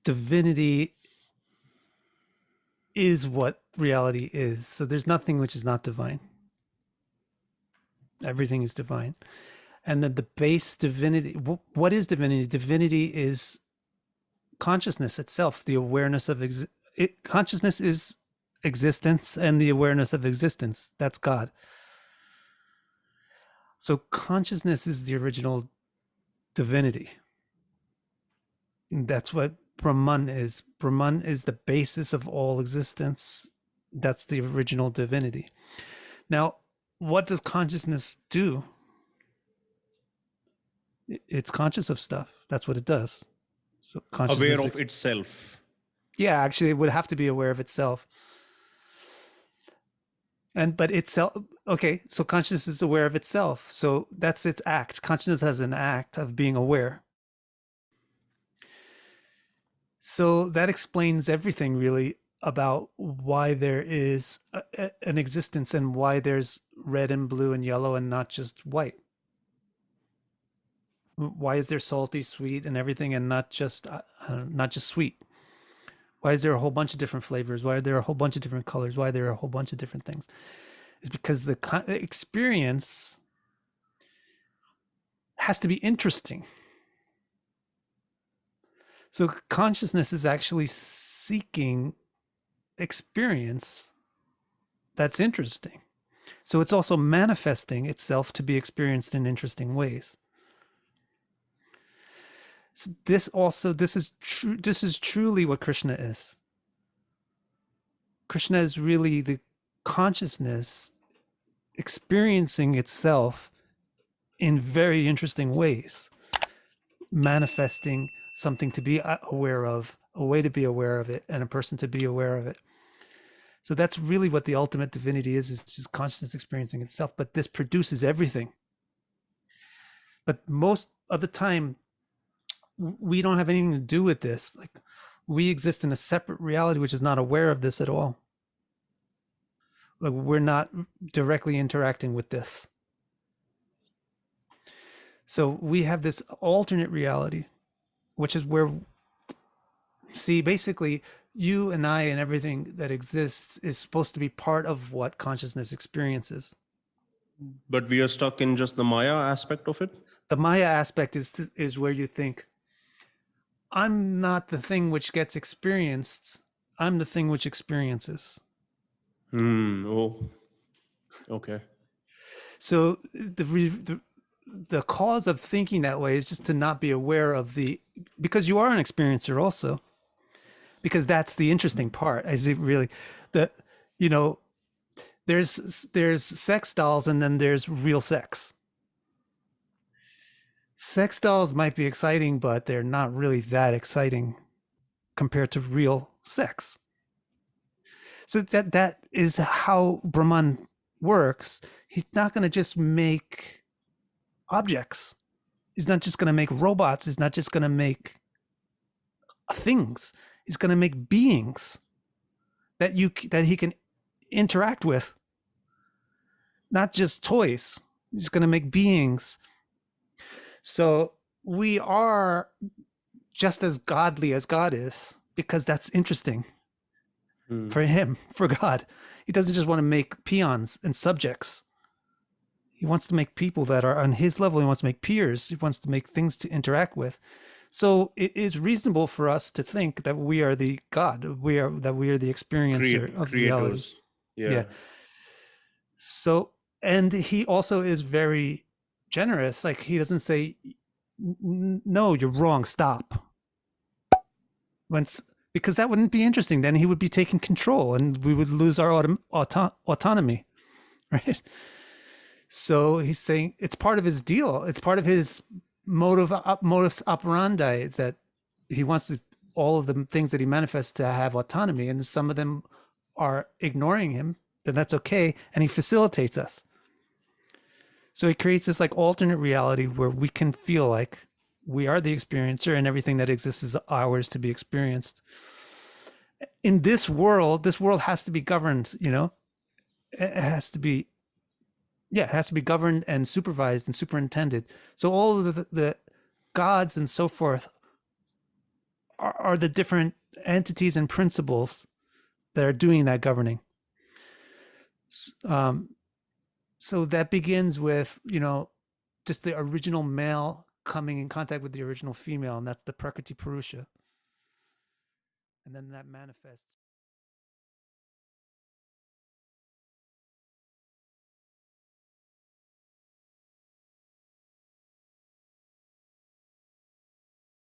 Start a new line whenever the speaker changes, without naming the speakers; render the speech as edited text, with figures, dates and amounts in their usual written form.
divinity is what reality is. So there's nothing which is not divine. Everything is divine. And then the base divinity, what is divinity? Divinity is consciousness itself, the awareness of consciousness is existence, and the awareness of existence, that's God. So consciousness is the original divinity. That's what Brahman is. Brahman is the basis of all existence. That's the original divinity. Now, what does consciousness do? It's conscious of stuff. That's what it does. So
Aware
consciousness,
of itself.
yeah, actually, it would have to be aware of itself. But itself, okay, so consciousness is aware of itself. So that's its act. Consciousness has an act of being aware. So that explains everything really about why there is an existence and why there's red and blue and yellow and not just white. Why is there salty, sweet, and everything, and not just sweet? Why is there a whole bunch of different flavors? Why are there a whole bunch of different colors? Why are there a whole bunch of different things? It's because the experience has to be interesting. So consciousness is actually seeking experience that's interesting. So it's also manifesting itself to be experienced in interesting ways. So this is true. This is truly what Krishna is. Krishna is really the consciousness experiencing itself in very interesting ways, manifesting something to be aware of, a way to be aware of it, and a person to be aware of it. So that's really what the ultimate divinity is. It's just consciousness experiencing itself. But this produces everything. But most of the time, we don't have anything to do with this. Like, we exist in a separate reality which is not aware of this at all. Like, we're not directly interacting with this. So we have this alternate reality, which is where, see, basically, you and I and everything that exists is supposed to be part of what consciousness experiences.
But we are stuck in just the Maya aspect of it.
The Maya aspect is where you think, I'm not the thing which gets experienced. I'm the thing which experiences.
Oh, okay.
So the cause of thinking that way is just to not be aware of because you are an experiencer also. Because that's the interesting part. Is it really that, there's sex dolls and then there's real sex. Sex dolls might be exciting, but they're not really that exciting compared to real sex. So that is how Brahman works. He's not going to just make objects. He's not just going to make robots. He's not just going to make things. He's going to make beings that he can interact with. Not just toys. He's going to make beings. So we are just as godly as God is, because that's interesting for him, for God. He doesn't just want to make peons and subjects. He wants to make people that are on his level. He wants to make peers. He wants to make things to interact with. So it is reasonable for us to think that we are the God. We are the experiencer of reality.
Yeah.
So, and he also is very generous. Like, he doesn't say, no, you're wrong, stop. Because that wouldn't be interesting. Then he would be taking control and we would lose our autonomy, right? So he's saying it's part of his deal. It's part of his modus operandi, is that he wants all of the things that he manifests to have autonomy, and some of them are ignoring him, then that's okay, and he facilitates us. So he creates this like alternate reality where we can feel like we are the experiencer and everything that exists is ours to be experienced. In this world has to be governed, it has to be governed and supervised and superintended. So all of the gods and so forth are the different entities and principles that are doing that governing. So that begins with, just the original male coming in contact with the original female, and that's the Prakriti Purusha. And then that manifests